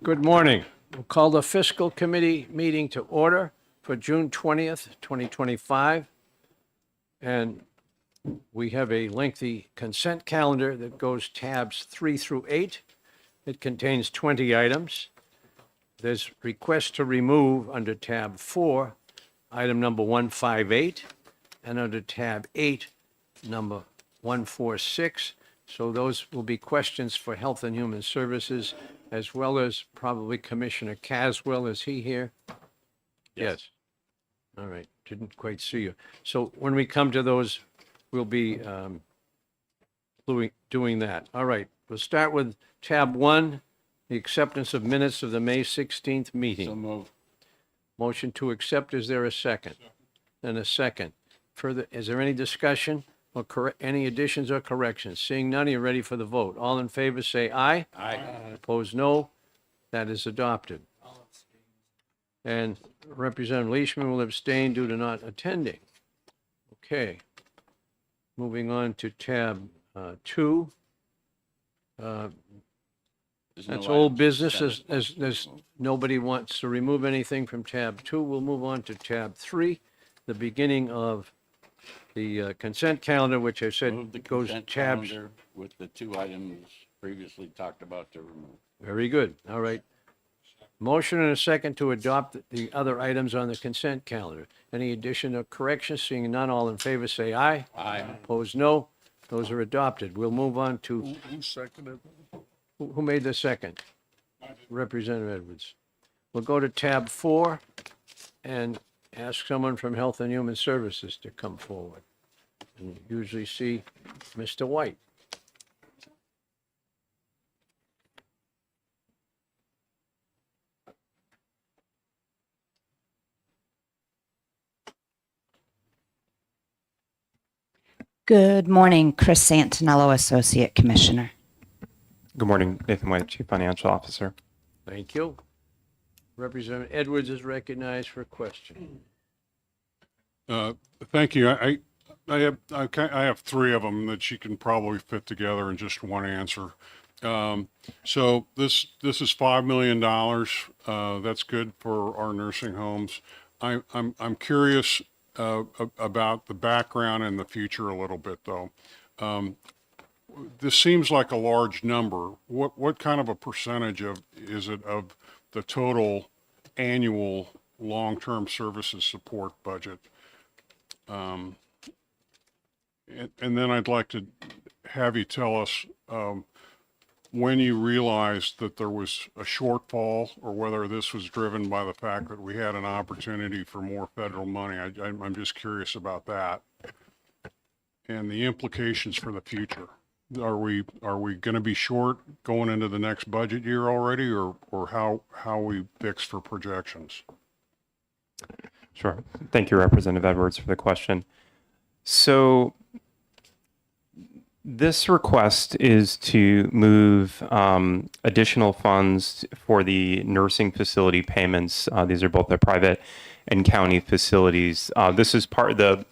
Good morning. We'll call the Fiscal Committee meeting to order for June 20th, 2025. And we have a lengthy consent calendar that goes tabs 3 through 8. It contains 20 items. There's request to remove under tab 4, item number 158, and under tab 8, number 146. So those will be questions for Health and Human Services, as well as probably Commissioner Caswell. Is he here? Yes. All right, didn't quite see you. So when we come to those, we'll be doing that. All right, we'll start with tab 1, the acceptance of minutes of the May 16th meeting. So moved. Motion to accept, is there a second? And a second. Further, is there any discussion or any additions or corrections? Seeing none, you're ready for the vote. All in favor, say aye. Aye. Opposed, no. That is adopted. And Representative Leishman will abstain due to not attending. Okay. Moving on to tab 2. That's old business. As nobody wants to remove anything from tab 2, we'll move on to tab 3, the beginning of the consent calendar, which I said Move the goes consent tabs. calendar with the 2 items previously talked about to remove. Very good. All right. Motion and a second to adopt the other items on the consent calendar. Any addition or correction? Seeing none, all in favor say aye. Aye. Opposed, no. Those are adopted. We'll move on to, Who seconded? who made the second? Representative Edwards. We'll go to tab 4 and ask someone from Health and Human Services to come forward. And you usually see Mr. White. Good morning, Chris Santinello, Associate Commissioner. Good morning, Nathan White, Chief Financial Officer. Thank you. Representative Edwards is recognized for a question. Thank you. I have 3 of them that you can probably fit together in just one answer. So this is $5 million. That's good for our nursing homes. I'm curious about the background and the future a little bit, though. This seems like a large number. What kind of a percentage is it of the total annual long-term services support budget? And then I'd like to have you tell us when you realized that there was a shortfall, or whether this was driven by the fact that we had an opportunity for more federal money. I'm just curious about that and the implications for the future. Are we going to be short going into the next budget year already, or how we fix for projections? Sure. Thank you, Representative Edwards, for the question. So this request is to move additional funds for the nursing facility payments. These are both the private and county facilities. This is part of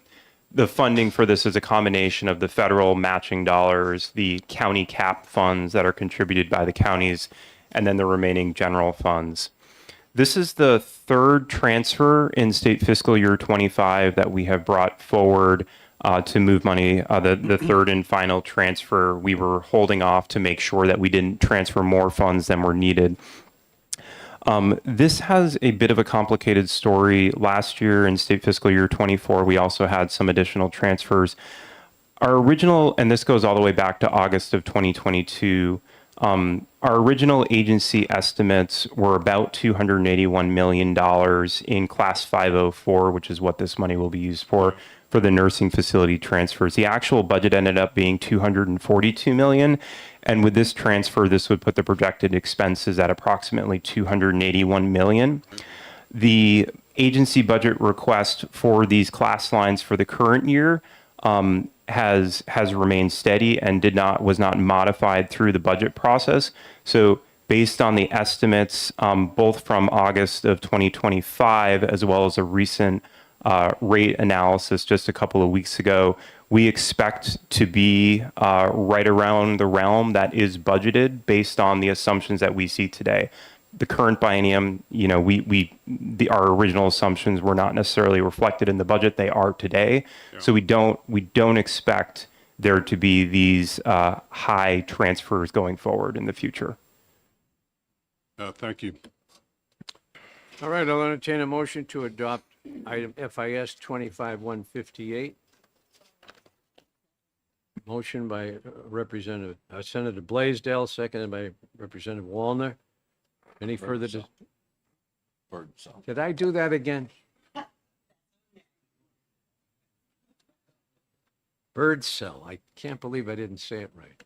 the funding for this is a combination of the federal matching dollars, the county cap funds that are contributed by the counties, and then the remaining general funds. This is the 3rd transfer in state fiscal year 25 that we have brought forward to move money. The 3rd and final transfer, we were holding off to make sure that we didn't transfer more funds than were needed. This has a bit of a complicated story. Last year in state fiscal year 24, we also had some additional transfers. Our original, and this goes all the way back to August of 2022, our original agency estimates were about $281 million in Class 504, which is what this money will be used for the nursing facility transfers. The actual budget ended up being $242 million. And with this transfer, this would put the projected expenses at approximately $281 million. The agency budget request for these class lines for the current year has remained steady and was not modified through the budget process. So based on the estimates, both from August of 2025, as well as a recent rate analysis just a couple of weeks ago. We expect to be right around the realm that is budgeted based on the assumptions that we see today. The current biennium, our original assumptions were not necessarily reflected in the budget. They are today. Yeah. So we don't expect there to be these high transfers going forward in the future. Thank you. All right, I'll entertain a motion to adopt item FIS 25-158. Motion by Senator Blaisdell, seconded by Representative Wallner. Any further? Birdsell. Did I do that again? Bird cell. I can't believe I didn't say it right.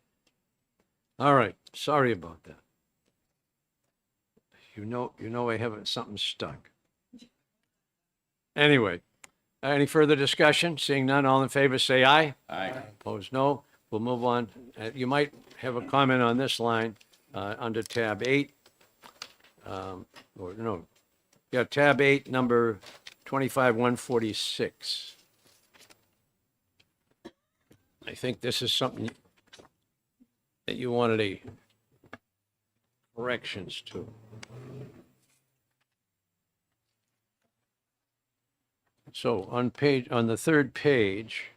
All right, sorry about that. You know I have something stuck. Anyway, any further discussion? Seeing none, all in favor, say aye. Aye. Opposed, no. We'll move on. You might have a comment on this line under tab 8. Or no, yeah, tab 8, number 25-146. I think this is something that you wanted a corrections to. So on the third page,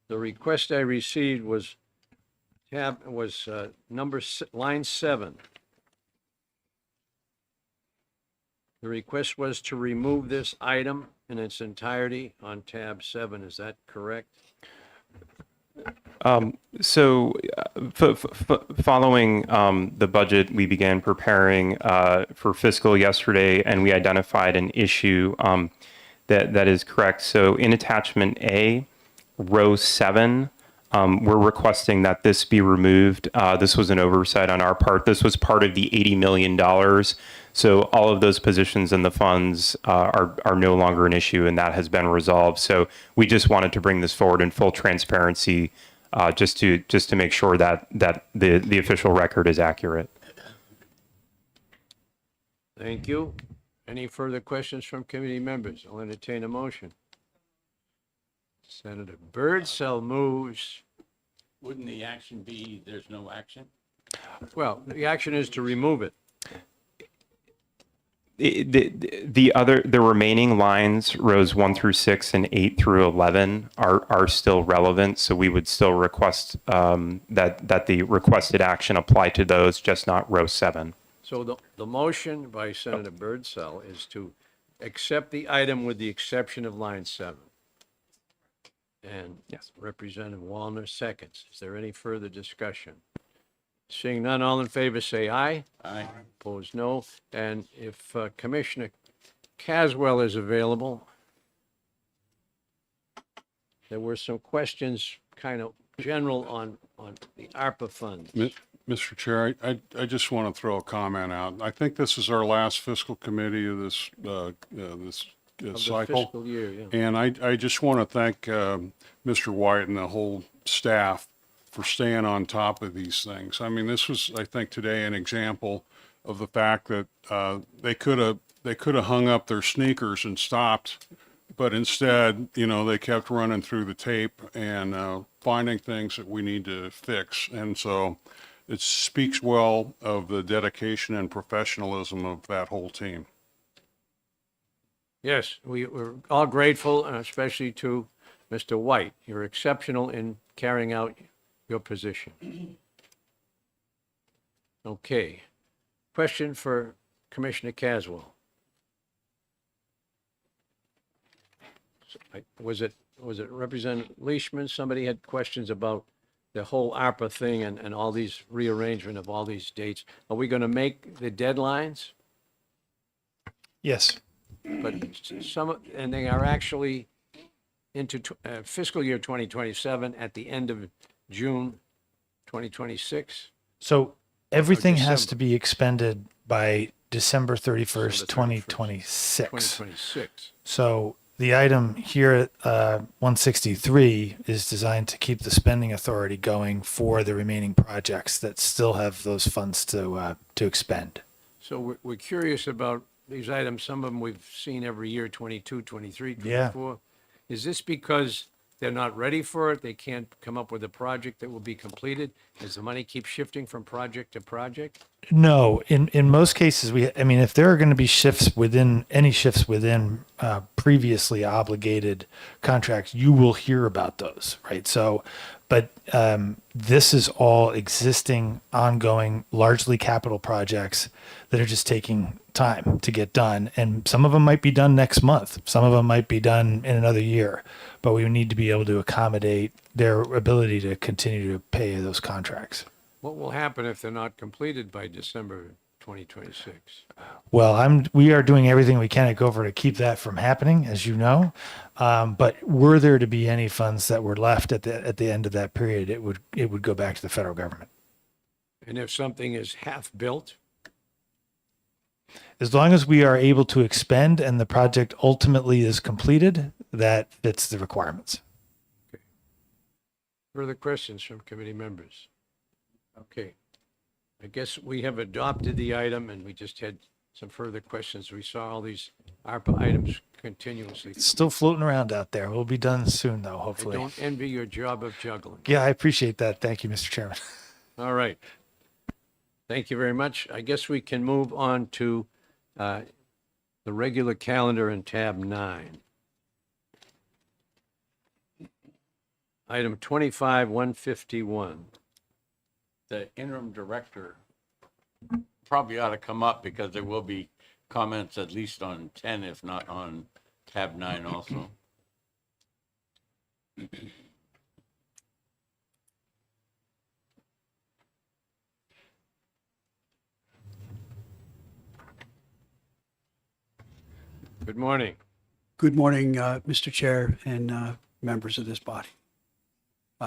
the request I received was line 7. The request was to remove this item in its entirety on tab 7. Is that correct? So following the budget, we began preparing for fiscal yesterday, and we identified an issue that is correct. So in attachment A, row 7, we're requesting that this be removed. This was an oversight on our part. This was part of the $80 million. So all of those positions in the funds are no longer an issue, and that has been resolved. So we just wanted to bring this forward in full transparency, just to make sure that the official record is accurate. Thank you. Any further questions from committee members? I'll entertain a motion. Senator Birdsell moves. Wouldn't the action be, there's no action? Well, the action is to remove it. The remaining lines, rows 1 through 6 and 8 through 11, are still relevant. So we would still request that the requested action apply to those, just not row 7. So the motion by Senator Birdsell is to accept the item with the exception of line 7. And Yes. Representative Wallner seconds. Is there any further discussion? Seeing none, all in favor say aye. Aye. Opposed, no. And if Commissioner Caswell is available, there were some questions, kind of general on the ARPA funds. Mr. Chair, I just want to throw a comment out. I think this is our last fiscal committee of this Of the cycle. fiscal year, yeah. And I just want to thank Mr. White and the whole staff for staying on top of these things. I mean, this was, I think, today an example of the fact that they could have hung up their sneakers and stopped, but instead, they kept running through the tape and finding things that we need to fix. And so it speaks well of the dedication and professionalism of that whole team. Yes, we're all grateful, and especially to Mr. White. You're exceptional in carrying out your position. Okay. Question for Commissioner Caswell. Was it Representative Leishman? Somebody had questions about the whole ARPA thing and all these rearrangement of all these dates. Are we going to make the deadlines? Yes. But and they are actually into fiscal year 2027 at the end of June 2026. So everything has December. to be expended by December 31st, December 31st, 2026. 2026. So the item here at 163 is designed to keep the spending authority going for the remaining projects that still have those funds to expend. So we're curious about these items, some of them we've seen every year, 22, 23, Yeah. 24. Is this because they're not ready for it? They can't come up with a project that will be completed? As the money keeps shifting from project to project? No, in most cases, I mean, if there are going to be any shifts within previously obligated contracts, you will hear about those, right? So, but this is all existing, ongoing, largely capital projects that are just taking time to get done. And some of them might be done next month. Some of them might be done in another year, but we need to be able to accommodate their ability to continue to pay those contracts. What will happen if they're not completed by December 2026? Well, we are doing everything we can at Gopher to keep that from happening, as you know. But were there to be any funds that were left at the end of that period, it would go back to the federal government. And if something is half built, As long as we are able to expend and the project ultimately is completed, that fits the requirements. further questions from committee members? Okay. I guess we have adopted the item and we just had some further questions. We saw all these ARPA items continuously. It's still floating around out there. We'll be done soon, though, I hopefully. don't envy your job of juggling. Yeah, I appreciate that. Thank you, Mr. Chairman. All right. Thank you very much. I guess we can move on to the regular calendar in tab 9. Item 25-151. The interim director probably ought to come up because there will be comments at least on 10, if not on tab 9 also. Good morning. Good morning, Mr. Chair and members of this body.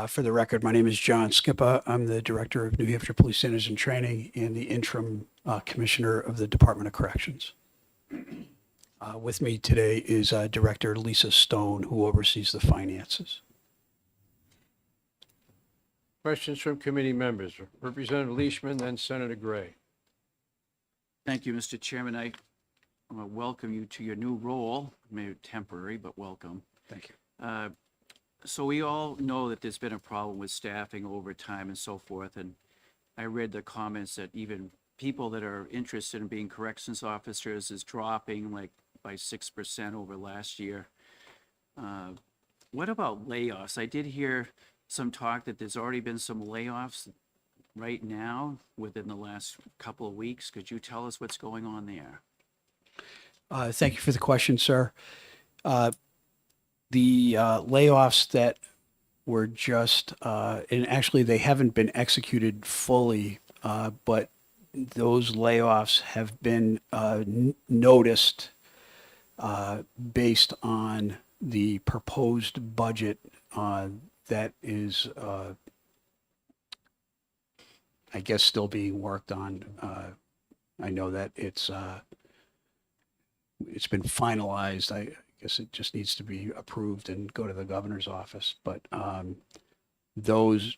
For the record, my name is John Skippa. I'm the Director of New Hampshire Police Citizen Training and the Interim Commissioner of the Department of Corrections. With me today is Director Lisa Stone, who oversees the finances. Questions from committee members. Representative Leishman, then Senator Gray. Thank you, Mr. Chairman. I want to welcome you to your new role, maybe temporary, but welcome. Thank you. So we all know that there's been a problem with staffing, overtime, and so forth. And I read the comments that even people that are interested in being corrections officers is dropping like by 6% over last year. What about layoffs? I did hear some talk that there's already been some layoffs right now within the last couple of weeks. Could you tell us what's going on there? Thank you for the question, sir. The layoffs that were just, and actually they haven't been executed fully, but those layoffs have been noticed based on the proposed budget that is, I guess, still being worked on. I know that it's been finalized. I guess it just needs to be approved and go to the governor's office. But those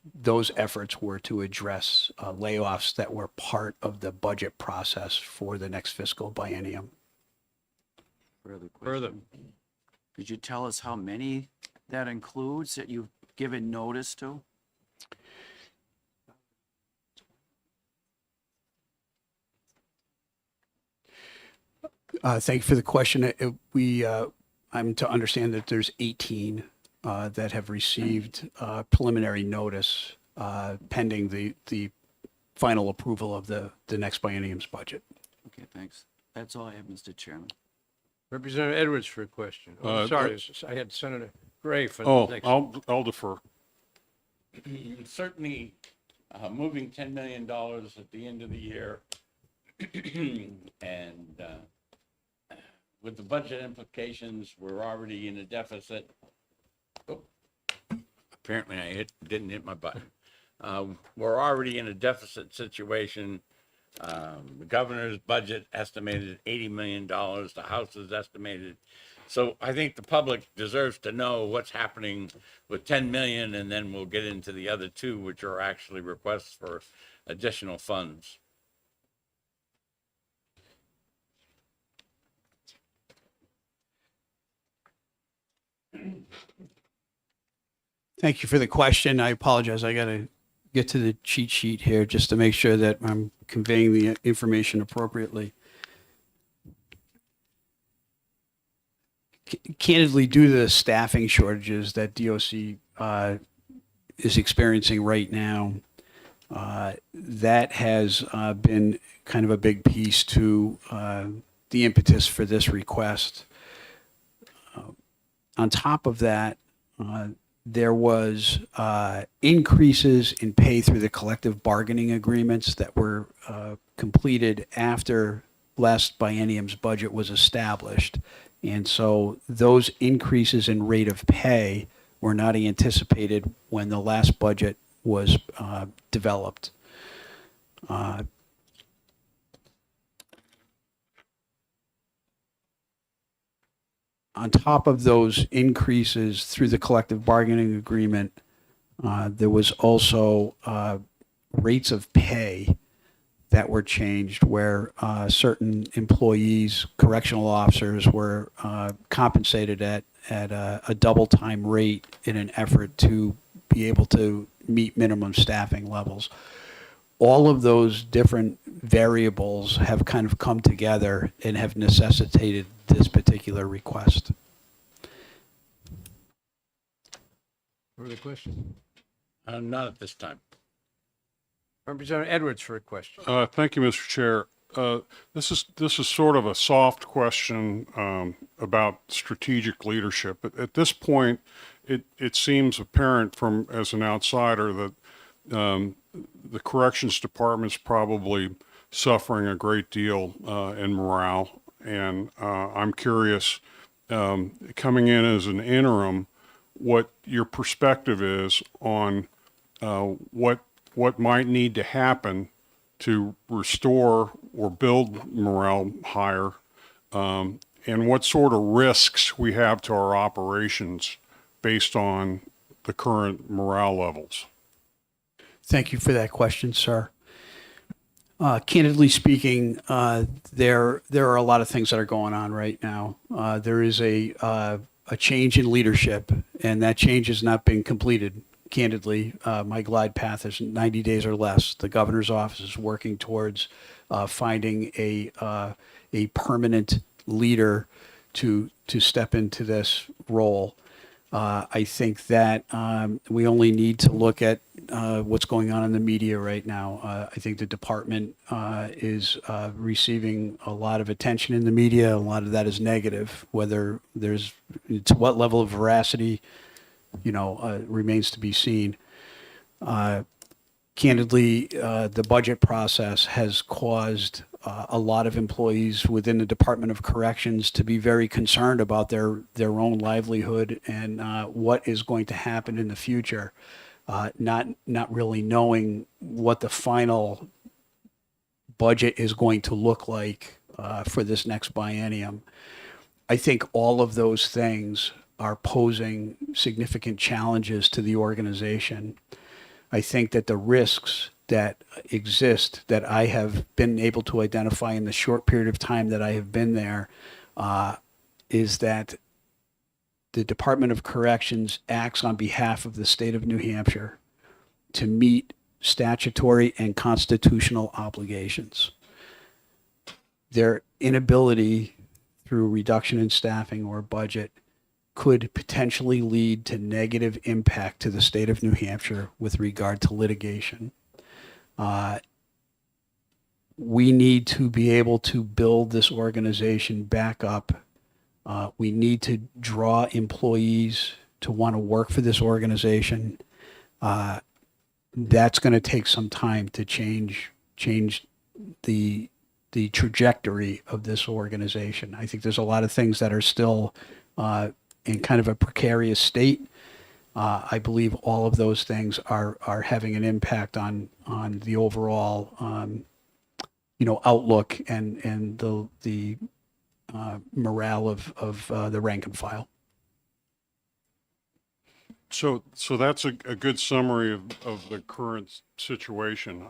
efforts were to address layoffs that were part of the budget process for the next fiscal biennium. Further question? Further. Could you tell us how many that includes that you've given notice to? Thank you for the question. I'm to understand that there's 18 that have received preliminary notice pending the final approval of the next biennium's budget. Okay, thanks. That's all I have, Mr. Chairman. Representative Edwards for a question. Oh, sorry, I had Senator Gray for the Oh, next. I'll defer. Certainly, moving $10 million at the end of the year and with the budget implications, we're already in a deficit. Oh, apparently I didn't hit my button. We're already in a deficit situation. The governor's budget estimated $80 million. The House is estimated. So I think the public deserves to know what's happening with 10 million, and then we'll get into the other two, which are actually requests for additional funds. Thank you for the question. I apologize. I got to get to the cheat sheet here just to make sure that I'm conveying the information appropriately. Candidly, due to the staffing shortages that DOC is experiencing right now, that has been kind of a big piece to the impetus for this request. On top of that, there was increases in pay through the collective bargaining agreements that were completed after last biennium's budget was established. And so those increases in rate of pay were not anticipated when the last budget was developed. On top of those increases through the collective bargaining agreement, there was also rates of pay that were changed where certain employees, correctional officers were compensated at a double time rate in an effort to be able to meet minimum staffing levels. All of those different variables have kind of come together and have necessitated this particular request. Further question? Not at this time. Representative Edwards for a question. Thank you, Mr. Chair. This is sort of a soft question about strategic leadership. At this point, it seems apparent from as an outsider that the corrections department's probably suffering a great deal in morale, and I'm curious, coming in as an interim, what your perspective is on what might need to happen to restore or build morale higher, and what sort of risks we have to our operations based on the current morale levels. Thank you for that question, sir. Candidly speaking, there are a lot of things that are going on right now. There is a change in leadership, and that change has not been completed. Candidly, my glide path is 90 days or less. The governor's office is working towards finding a permanent leader to step into this role. I think that we only need to look at what's going on in the media right now. I think the department is receiving a lot of attention in the media. A lot of that is negative. Whether there's to what level of veracity, remains to be seen. Candidly, the budget process has caused a lot of employees within the Department of Corrections to be very concerned about their own livelihood and what is going to happen in the future, not really knowing what the final budget is going to look like for this next biennium. I think all of those things are posing significant challenges to the organization. I think that the risks that exist that I have been able to identify in the short period of time that I have been there is that the Department of Corrections acts on behalf of the state of New Hampshire to meet statutory and constitutional obligations. Their inability through reduction in staffing or budget could potentially lead to negative impact to the state of New Hampshire with regard to litigation. We need to be able to build this organization back up. We need to draw employees to want to work for this organization. That's going to take some time to change the trajectory of this organization. I think there's a lot of things that are still in kind of a precarious state. I believe all of those things are having an impact on the overall outlook and the morale of the rank and file. So that's a good summary of the current situation.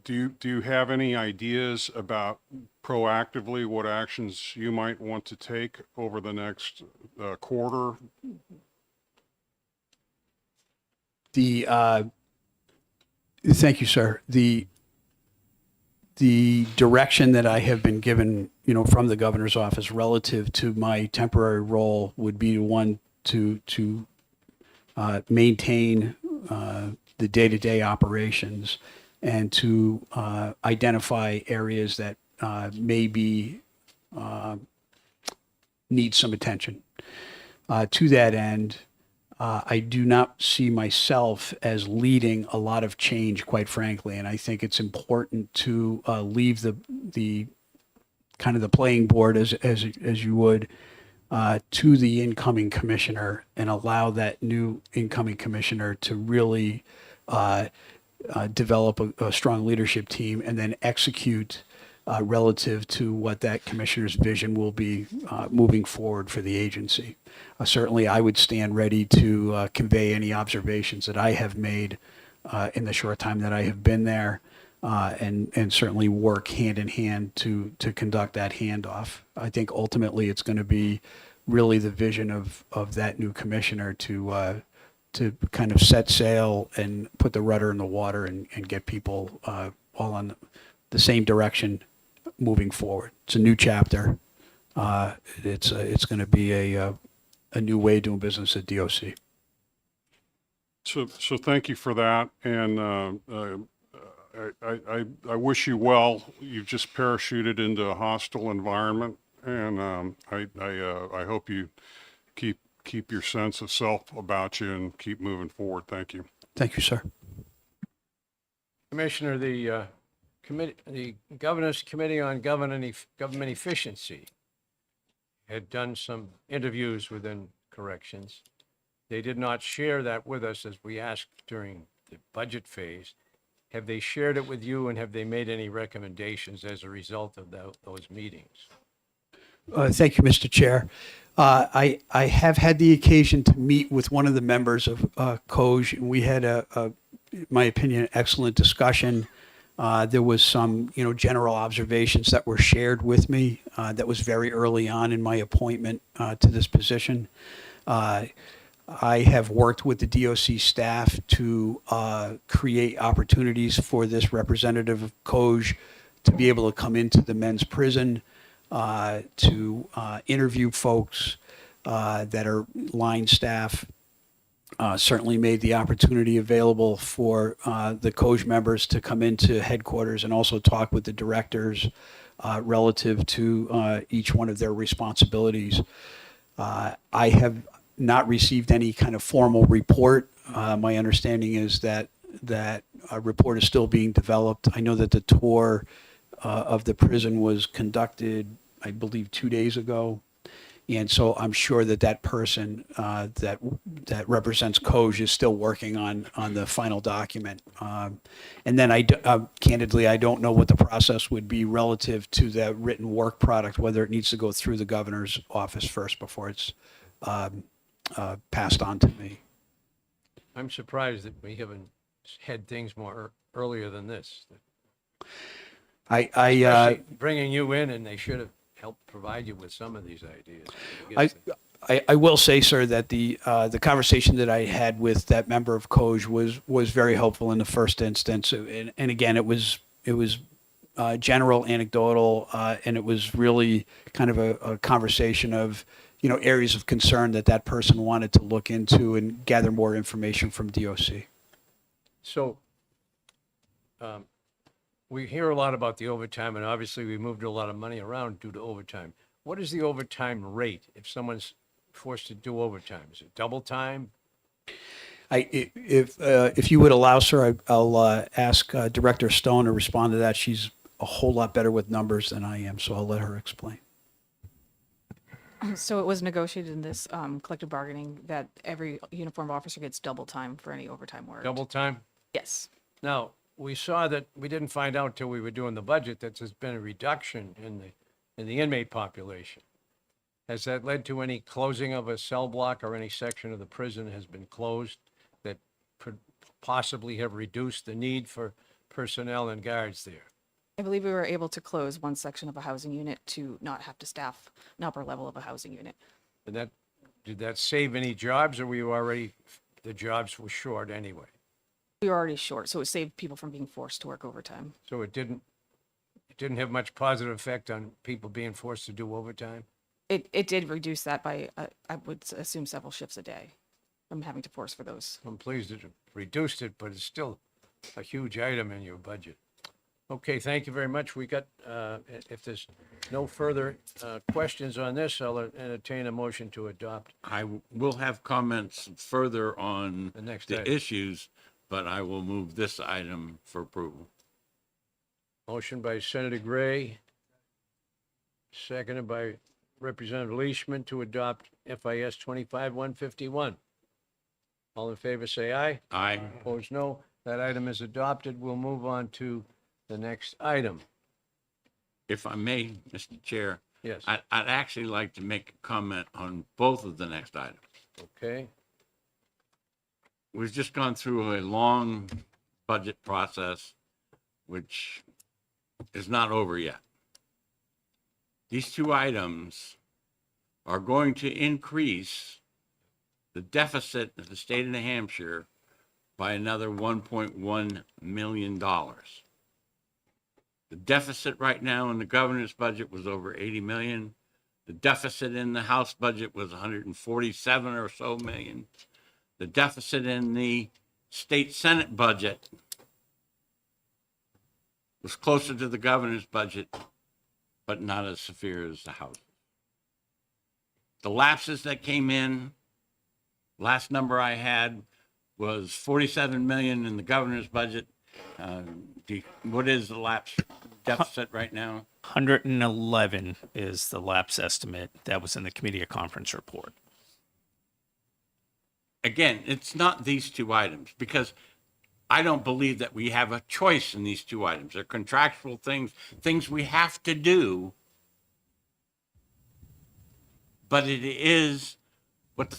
do you have any ideas about proactively what actions you might want to take over the next quarter? Thank you, sir. The direction that I have been given, from the governor's office relative to my temporary role would be one to maintain the day-to-day operations and to identify areas that maybe need some attention. To that end, I do not see myself as leading a lot of change, quite frankly, and I think it's important to leave the kind of the playing board as you would to the incoming commissioner and allow that new incoming commissioner to really develop a strong leadership team and then execute relative to what that commissioner's vision will be moving forward for the agency. Certainly, I would stand ready to convey any observations that I have made in the short time that I have been there, and certainly work hand in hand to conduct that handoff. I think ultimately it's going to be really the vision of that new commissioner to kind of set sail and put the rudder in the water and get people all on the same direction moving forward. It's a new chapter. It's going to be a new way of doing business at DOC. So thank you for that, and I wish you well. You've just parachuted into a hostile environment, and I hope you keep your sense of self about you and keep moving forward. Thank you. Thank you, sir. Commissioner, the Governor's Committee on Government Efficiency had done some interviews within corrections. They did not share that with us as we asked during the budget phase. Have they shared it with you, and have they made any recommendations as a result of those meetings? Thank you, Mr. Chair. I have had the occasion to meet with one of the members of COGE, and we had in my opinion, excellent discussion. There was some, general observations that were shared with me. That was very early on in my appointment to this position. I have worked with the DOC staff to create opportunities for this representative of COGE to be able to come into the men's prison, to interview folks that are line staff. Certainly made the opportunity available for the COGE members to come into headquarters and also talk with the directors relative to each one of their responsibilities. I have not received any kind of formal report. My understanding is that a report is still being developed. I know that the tour of the prison was conducted, I believe, 2 days ago. And so I'm sure that person that represents COGE is still working on the final document. And then candidly, I don't know what the process would be relative to the written work product, whether it needs to go through the governor's office first before it's passed on to me. I'm surprised that we haven't had things more earlier than this. Especially bringing you in, and they should have helped provide you with some of these ideas. I will say, sir, that the conversation that I had with that member of COGE was very helpful in the first instance, and again, it was general, anecdotal, and it was really kind of a conversation of areas of concern that person wanted to look into and gather more information from DOC. So we hear a lot about the overtime, and obviously we moved a lot of money around due to overtime. What is the overtime rate if someone's forced to do overtime? Is it double time? If you would allow, sir, I'll ask Director Stone to respond to that. She's a whole lot better with numbers than I am, so I'll let her explain. So it was negotiated in this collective bargaining that every uniformed officer gets double time for any overtime work. Double time? Yes. Now, we saw that, we didn't find out till we were doing the budget, that there's been a reduction in the inmate population. Has that led to any closing of a cell block, or any section of the prison has been closed that could possibly have reduced the need for personnel and guards there. I believe we were able to close one section of a housing unit to not have to staff an upper level of a housing unit. And that, did that save any jobs, or were you already, the jobs were short anyway? We were already short, so it saved people from being forced to work overtime. So it didn't have much positive effect on people being forced to do overtime? It did reduce that by, I would assume, several shifts a day from having to force for those. I'm pleased it reduced it, but it's still a huge item in your budget. Okay, thank you very much. We got, if there's no further questions on this, I'll entertain a motion to adopt. I will have comments further on The next the item. issues, but I will move this item for approval. Motion by Senator Gray, seconded by Representative Leishman to adopt FIS 25-151. All in favor, say aye. Aye. Opposed, no. That item is adopted. We'll move on to the next item. If I may, Mr. Chair, Yes, I'd actually like to make a comment on both of the next items. okay. We've just gone through a long budget process, which is not over yet. These two items are going to increase the deficit of the state of New Hampshire by another $1.1 million. The deficit right now in the governor's budget was over 80 million. The deficit in the House budget was 147 or so million. The deficit in the state Senate budget was closer to the governor's budget, but not as severe as the House. The lapses that came in, last number I had was 47 million in the governor's budget. What is the lapse deficit right now? 111 is the lapse estimate that was in the committee of conference report. Again, it's not these two items because I don't believe that we have a choice in these two items. They're contractual things we have to do. But it is what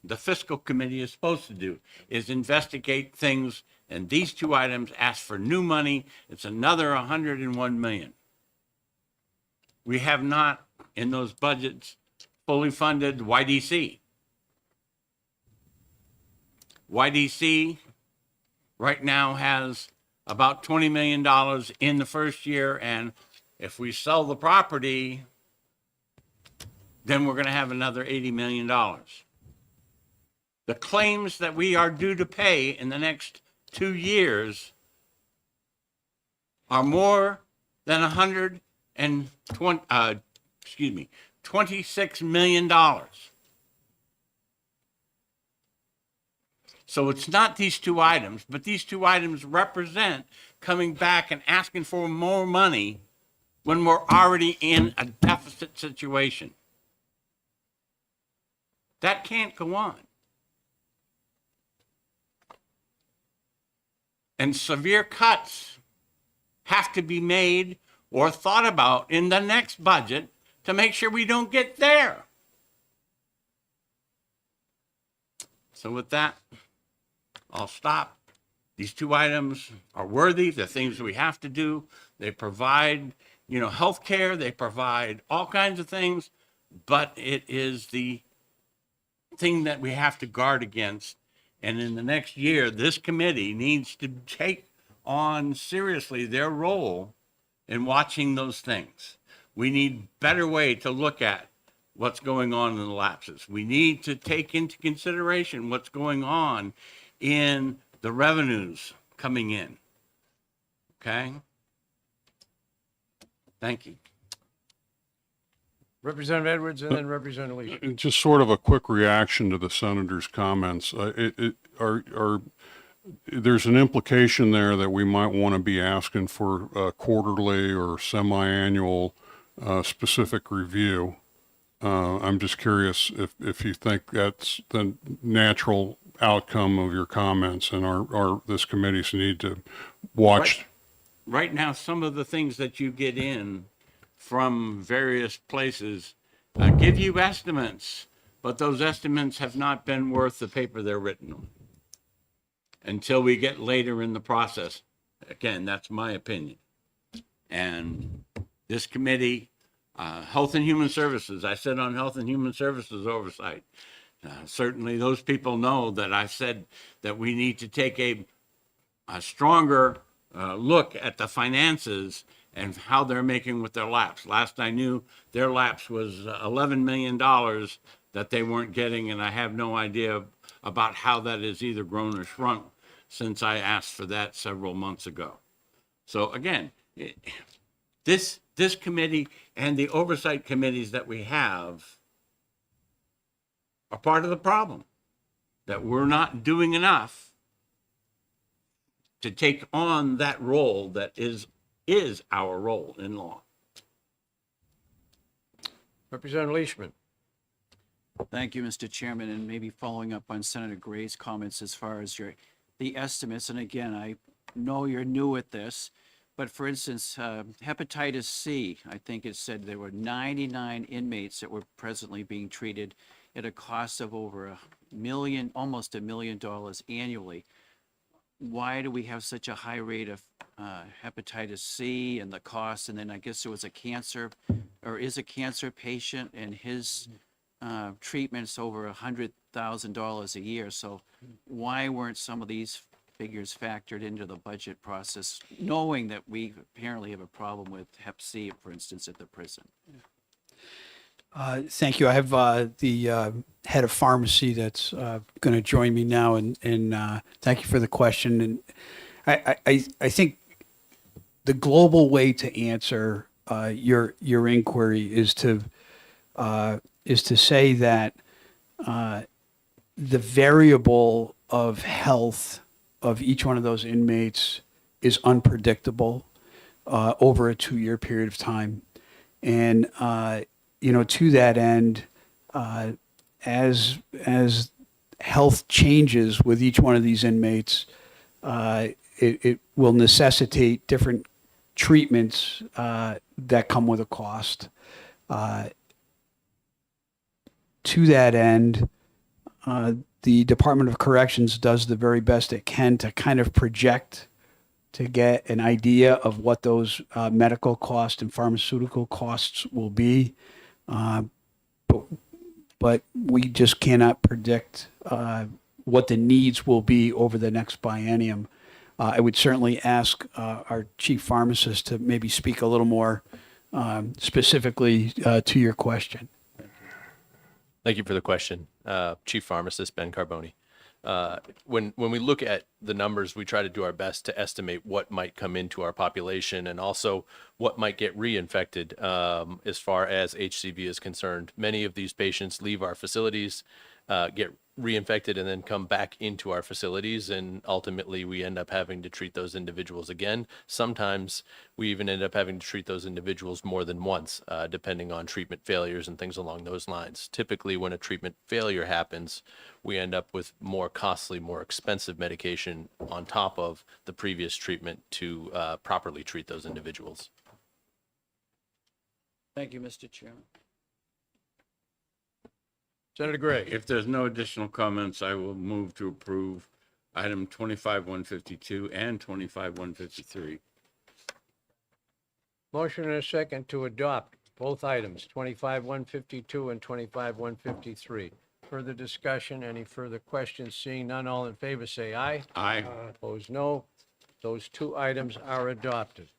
the fiscal committee is supposed to do, is investigate things. And these two items ask for new money. It's another 101 million. We have not in those budgets fully funded YDC. YDC right now has about $20 million in the first year, and if we sell the property, then we're going to have another $80 million. The claims that we are due to pay in the next 2 years are more than $26 million. So it's not these two items, but these two items represent coming back and asking for more money when we're already in a deficit situation. That can't go on. And severe cuts have to be made or thought about in the next budget to make sure we don't get there. So with that, I'll stop. These two items are worthy. They're things we have to do. They provide, health care. They provide all kinds of things, but it is the thing that we have to guard against. And in the next year, this committee needs to take on seriously their role in watching those things. We need better way to look at what's going on in the lapses. We need to take into consideration what's going on in the revenues coming in. Okay? Thank you. Representative Edwards and then Representative Leishman. Just sort of a quick reaction to the senator's comments. There's an implication there that we might want to be asking for a quarterly or semi-annual specific review. I'm just curious if you think that's the natural outcome of your comments, and this committee's need to watch. Right now, some of the things that you get in from various places give you estimates, but those estimates have not been worth the paper they're written on until we get later in the process. Again, that's my opinion. And this committee, Health and Human Services, I sit on Health and Human Services Oversight. Certainly those people know that I said that we need to take a stronger look at the finances and how they're making with their laps. Last I knew, their laps was $11 million that they weren't getting, and I have no idea about how that has either grown or shrunk since I asked for that several months ago. So again, this committee and the oversight committees that we have are part of the problem, that we're not doing enough to take on that role that is our role in law. Representative Leishman. Thank you, Mr. Chairman, and maybe following up on Senator Gray's comments as far as the estimates. And again, I know you're new at this, but for instance, hepatitis C, I think it said there were 99 inmates that were presently being treated at a cost of over almost $1 million annually. Why do we have such a high rate of hepatitis C and the cost? And then I guess there was a cancer patient, and his treatment's over $100,000 a year. So why weren't some of these figures factored into the budget process, knowing that we apparently have a problem with hep C, for instance, at the prison? Thank you. I have the head of pharmacy that's going to join me now, and thank you for the question. And I think the global way to answer your inquiry is to say that the variable of health of each one of those inmates is unpredictable over a 2-year period of time, and to that end, as health changes with each one of these inmates, it will necessitate different treatments that come with a cost. To that end, the Department of Corrections does the very best it can to kind of project, to get an idea of what those medical costs and pharmaceutical costs will be. But we just cannot predict what the needs will be over the next biennium. I would certainly ask our chief pharmacist to maybe speak a little more specifically to your question. Thank you for the question, Chief Pharmacist Ben Carboni. When we look at the numbers, we try to do our best to estimate what might come into our population and also what might get reinfected as far as HCV is concerned. Many of these patients leave our facilities, get reinfected, and then come back into our facilities, and ultimately we end up having to treat those individuals again. Sometimes we even end up having to treat those individuals more than once, depending on treatment failures and things along those lines. Typically, when a treatment failure happens, we end up with more costly, more expensive medication on top of the previous treatment to properly treat those individuals. Thank you, Mr. Chairman. Senator Gray. If there's no additional comments, I will move to approve item 25-152 and 25-153. Motion and a second to adopt both items, 25-152 and 25-153. Further discussion, any further questions? Seeing none, all in favor say aye. Aye. Opposed, no. Those two items are adopted.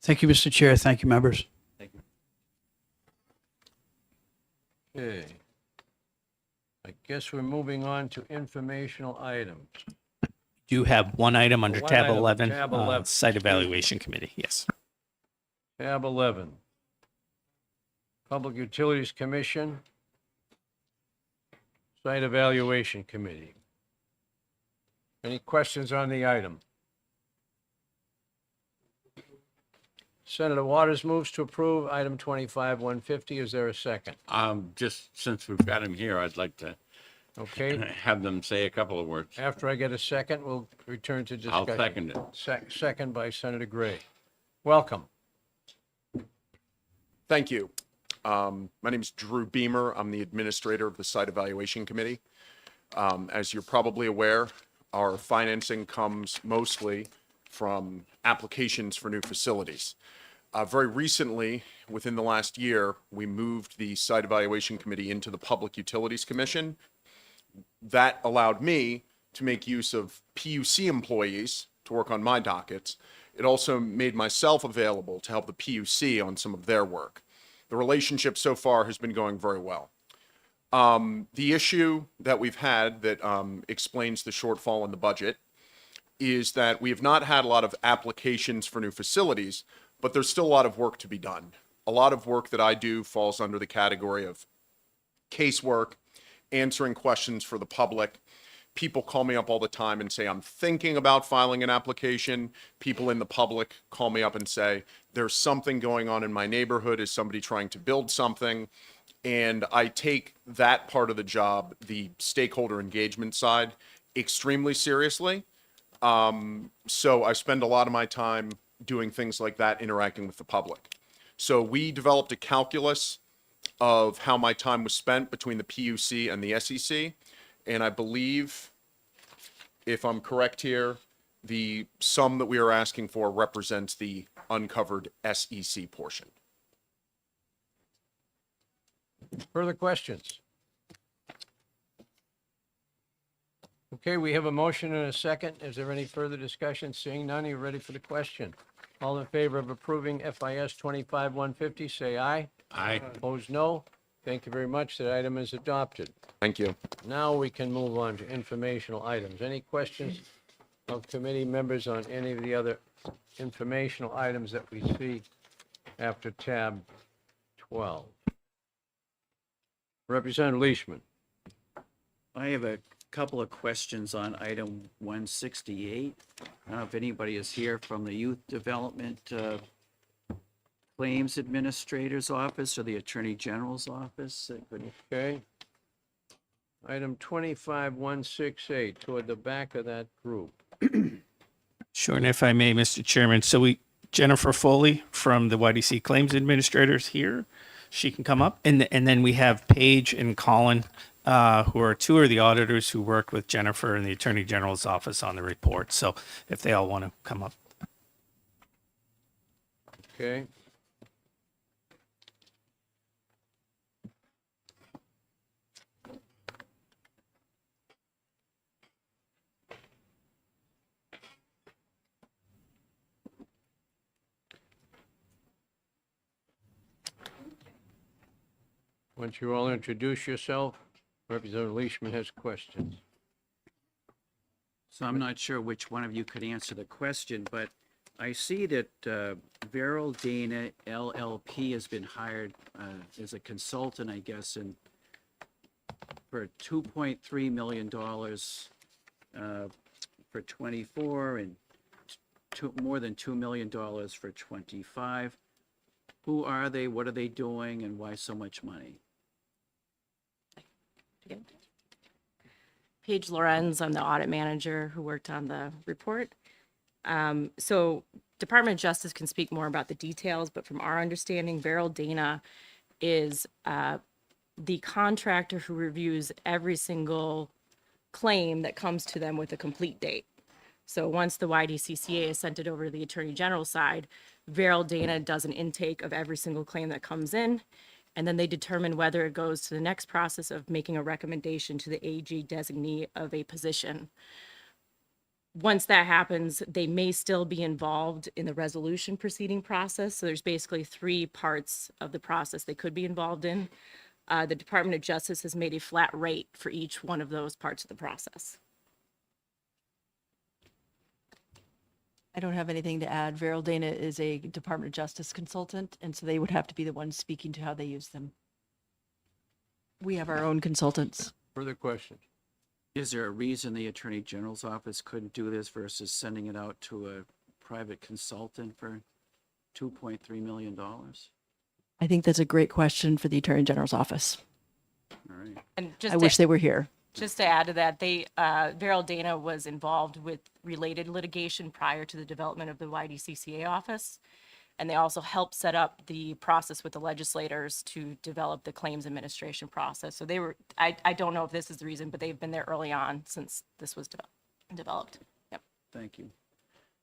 Thank you, Mr. Chair. Thank you, members. Okay. I guess we're moving on to informational items. Do have one item under One tab item, 11, tab 11. Site Evaluation Committee. Yes. Tab 11. Public Utilities Commission. Site Evaluation Committee. Any questions on the item? Senator Waters moves to approve item 25-150. Is there a second? Just since we've got him here, I'd like to Okay. have them say a couple of words. After I get a second, we'll return to discussion. I'll second it. Second by Senator Gray. Welcome. Thank you. My name is Drew Beamer. I'm the administrator of the Site Evaluation Committee. As you're probably aware, our financing comes mostly from applications for new facilities. Very recently, within the last year, we moved the Site Evaluation Committee into the Public Utilities Commission. That allowed me to make use of PUC employees to work on my dockets. It also made myself available to help the PUC on some of their work. The relationship so far has been going very well. The issue that we've had that explains the shortfall in the budget is that we have not had a lot of applications for new facilities, but there's still a lot of work to be done. A lot of work that I do falls under the category of casework, answering questions for the public. People call me up all the time and say, I'm thinking about filing an application. People in the public call me up and say, there's something going on in my neighborhood. Is somebody trying to build something? And I take that part of the job, the stakeholder engagement side, extremely seriously. So I spend a lot of my time doing things like that, interacting with the public. So we developed a calculus of how my time was spent between the PUC and the SEC. And I believe, if I'm correct here, the sum that we are asking for represents the uncovered SEC portion. Further questions? Okay, we have a motion and a second. Is there any further discussion? Seeing none, are you ready for the question? All in favor of approving FIS 25-150, say aye. Aye. Opposed, no. Thank you very much. That item is adopted. Thank you. Now we can move on to informational items. Any questions of committee members on any of the other informational items that we see after tab 12? Representative Leishman. I have a couple of questions on item 168. I don't know if anybody is here from the Youth Development Claims Administrator's Office or the Attorney General's Office. Okay. Item 25168, toward the back of that group. Sure, and if I may, Mr. Chairman, so Jennifer Foley from the YDC Claims Administrators here. She can come up. And then we have Paige and Colin, who are two of the auditors who worked with Jennifer in the Attorney General's office on the report. So if they all want to come up. Okay. Once you all introduce yourself, Representative Leishman has questions. So I'm not sure which one of you could answer the question, but I see that Veryl Dana LLP has been hired as a consultant, I guess, for $2.3 million for 24 and more than $2 million for 25. Who are they? What are they doing? And why so much money? Paige Lorenz, I'm the audit manager who worked on the report. So Department of Justice can speak more about the details, but from our understanding, Veryl Dana is the contractor who reviews every single claim that comes to them with a complete date. So once the YDCCA is sent it over to the Attorney General's side, Veryl Dana does an intake of every single claim that comes in, and then they determine whether it goes to the next process of making a recommendation to the AG designee of a position. Once that happens, they may still be involved in the resolution proceeding process. So there's basically three parts of the process they could be involved in. The Department of Justice has made a flat rate for each one of those parts of the process. I don't have anything to add. Veryl Dana is a Department of Justice consultant, and so they would have to be the ones speaking to how they use them. We have our own consultants. Further questions? Is there a reason the Attorney General's office couldn't do this versus sending it out to a private consultant for $2.3 million? I think that's a great question for the Attorney General's office. All right. And just I wish they were here. Just to add to that, Veryl Dana was involved with related litigation prior to the development of the YDCCA office. And they also helped set up the process with the legislators to develop the claims administration process. So they were, I don't know if this is the reason, but they've been there early on since this was developed. Yep. Thank you.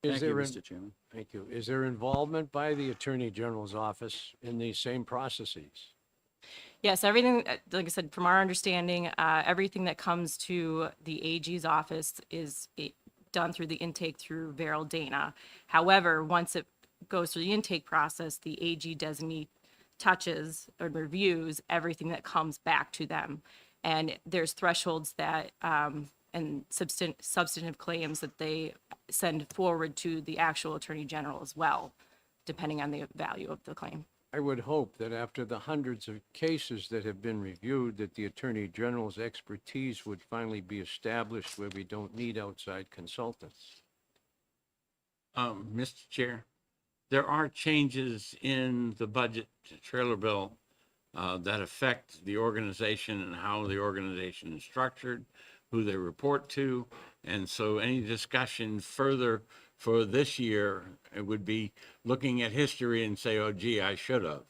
Is Thank you, there, Mr. Chairman. thank you. Is there involvement by the Attorney General's office in these same processes? Yes, everything, like I said, from our understanding, everything that comes to the AG's office is done through the intake through Veryl Dana. However, once it goes through the intake process, the AG designee touches or reviews everything that comes back to them. And there's thresholds that, and substantive claims that they send forward to the actual Attorney General as well, depending on the value of the claim. I would hope that after the hundreds of cases that have been reviewed, that the Attorney General's expertise would finally be established where we don't need outside consultants. Mr. Chair, there are changes in the budget trailer bill that affect the organization and how the organization is structured, who they report to. And so any discussion further for this year, it would be looking at history and say, oh, gee, I should have.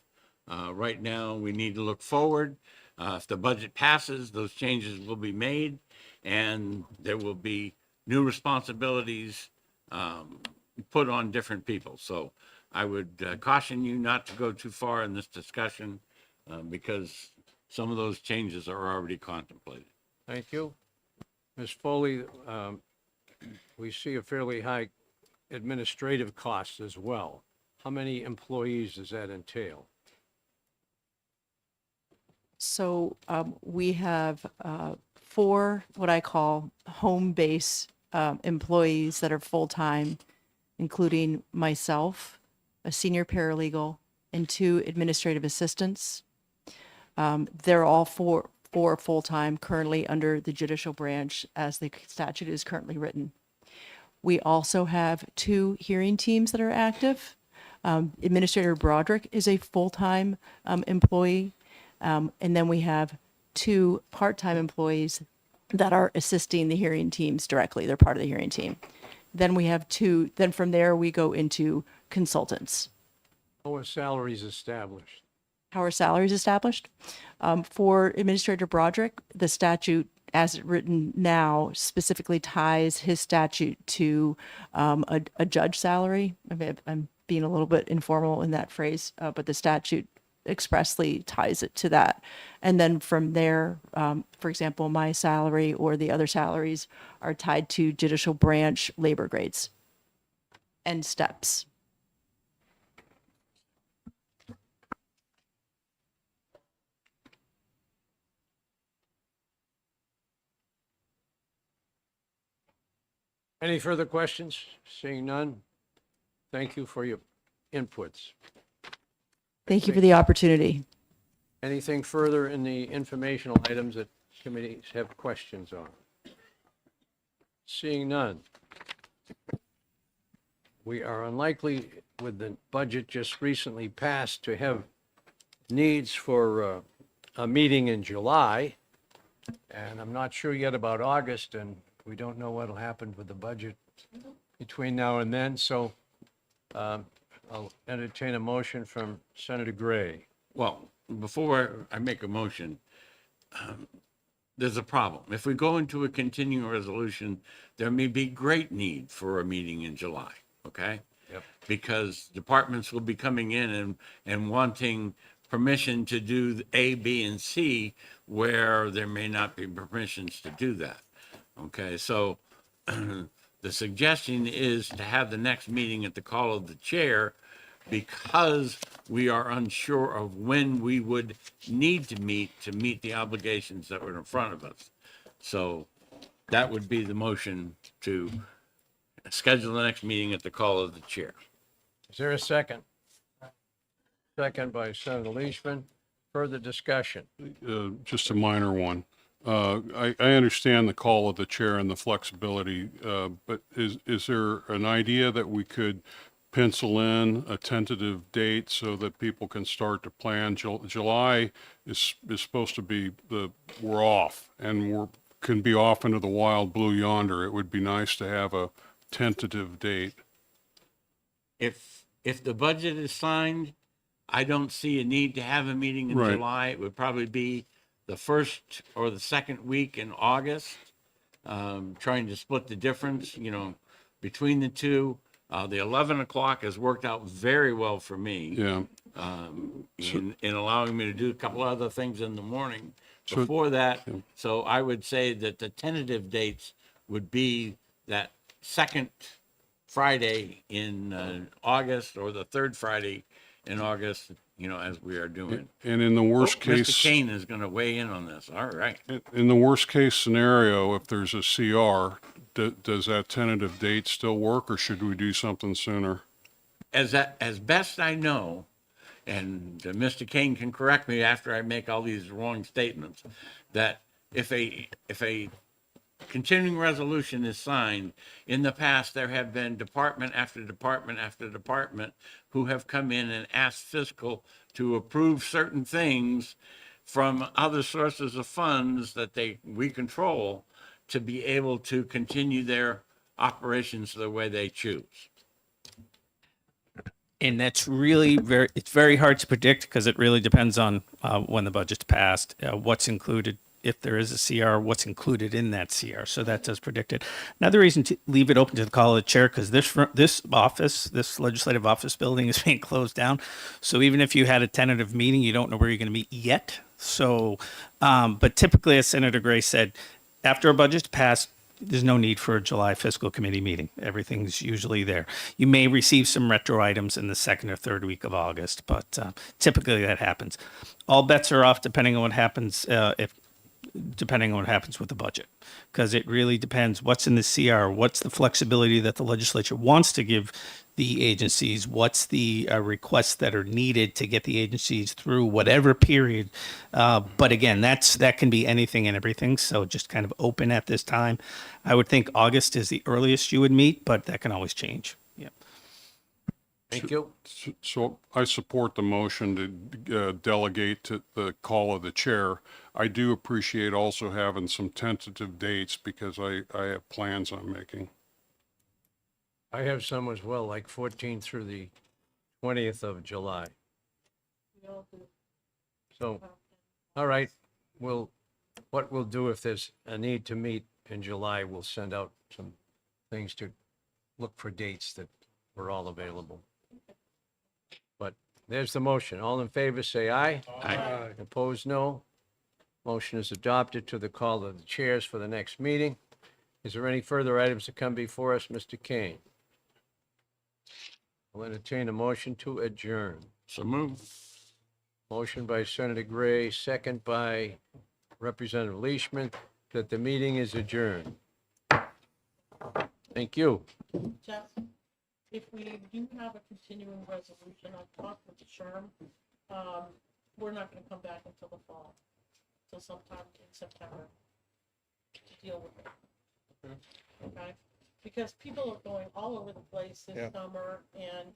Right now, we need to look forward. If the budget passes, those changes will be made, and there will be new responsibilities put on different people. So I would caution you not to go too far in this discussion because some of those changes are already contemplated. Thank you. Ms. Foley, we see a fairly high administrative cost as well. How many employees does that entail? So we have 4 what I call home base employees that are full-time, including myself, a senior paralegal, and 2 administrative assistants. They're all four full-time currently under the judicial branch as the statute is currently written. We also have 2 hearing teams that are active. Administrator Broderick is a full-time employee. And then we have 2 part-time employees that are assisting the hearing teams directly. They're part of the hearing team. Then we have 2, then from there we go into consultants. How are salaries established? How are salaries established? For Administrator Broderick, the statute as written now specifically ties his statute to a judge salary. I mean, I'm being a little bit informal in that phrase, but the statute expressly ties it to that. And then from there, for example, my salary or the other salaries are tied to judicial branch labor grades and steps. Any further questions? Seeing none, thank you for your inputs. Thank you for the opportunity. Anything further in the informational items that committees have questions on? Seeing none. We are unlikely, with the budget just recently passed, to have needs for a meeting in July. And I'm not sure yet about August, and we don't know what'll happen with the budget between now and then. So I'll entertain a motion from Senator Gray. Well, before I make a motion, there's a problem. If we go into a continuing resolution, there may be great need for a meeting in July, okay? Yep. Because departments will be coming in and wanting permission to do A, B, and C, where there may not be permissions to do that. Okay, so the suggestion is to have the next meeting at the call of the chair because we are unsure of when we would need to meet the obligations that were in front of us. So that would be the motion to schedule the next meeting at the call of the chair. Is there a second? Second by Senator Leishman. Further discussion? Just a minor one. I understand the call of the chair and the flexibility, but is there an idea that we could pencil in a tentative date so that people can start to plan? July is supposed to be we're off and can be off into the wild blue yonder. It would be nice to have a tentative date. If the budget is signed, I don't see a need to have a meeting in Right. July. It would probably be the first or the second week in August, trying to split the difference, between the two. The 11 o'clock has worked out very well for me. Yeah. In allowing me to do a couple other things in the morning So- before that. So I would say that the tentative dates would be that second Friday in August or the third Friday in August, as we are doing. And in the worst case. Mr. Kane is going to weigh in on this. All right. In the worst case scenario, if there's a CR, does that tentative date still work, or should we do something sooner? As best I know, and Mr. Kane can correct me after I make all these wrong statements, that if a continuing resolution is signed, in the past, there have been department after department after department who have come in and asked fiscal to approve certain things from other sources of funds that we control to be able to continue their operations the way they choose. And that's really it's very hard to predict because it really depends on when the budget's passed, what's included, if there is a CR, what's included in that CR. So that does predict it. Another reason to leave it open to the call of the chair, because this legislative office building is being closed down. So even if you had a tentative meeting, you don't know where you're going to meet yet. So, but typically, as Senator Gray said, after a budget's passed, there's no need for a July fiscal committee meeting. Everything's usually there. You may receive some retro items in the second or third week of August, but typically that happens. All bets are off depending on what happens depending on what happens with the budget, because it really depends what's in the CR, what's the flexibility that the legislature wants to give the agencies, what's the requests that are needed to get the agencies through whatever period. But again, that can be anything and everything. So just kind of open at this time. I would think August is the earliest you would meet, but that can always change. Yeah. Thank you. So I support the motion to delegate to the call of the chair. I do appreciate also having some tentative dates because I have plans I'm making. I have some as well, like 14th through the 20th of July. So, all right, what we'll do if there's a need to meet in July, we'll send out some things to look for dates that we're all available. But there's the motion. All in favor, say aye. Aye. Opposed, no. Motion is adopted to the call of the chairs for the next meeting. Is there any further items to come before us, Mr. Kane? I'll entertain a motion to adjourn. So move. Motion by Senator Gray, second by Representative Leishman, that the meeting is adjourned. Thank you. Jeff, if we do have a continuing resolution, I've talked with Sherm, we're not gonna come back until the fall, till sometime in September to deal with it. Okay? Because people are going all over the place this summer, and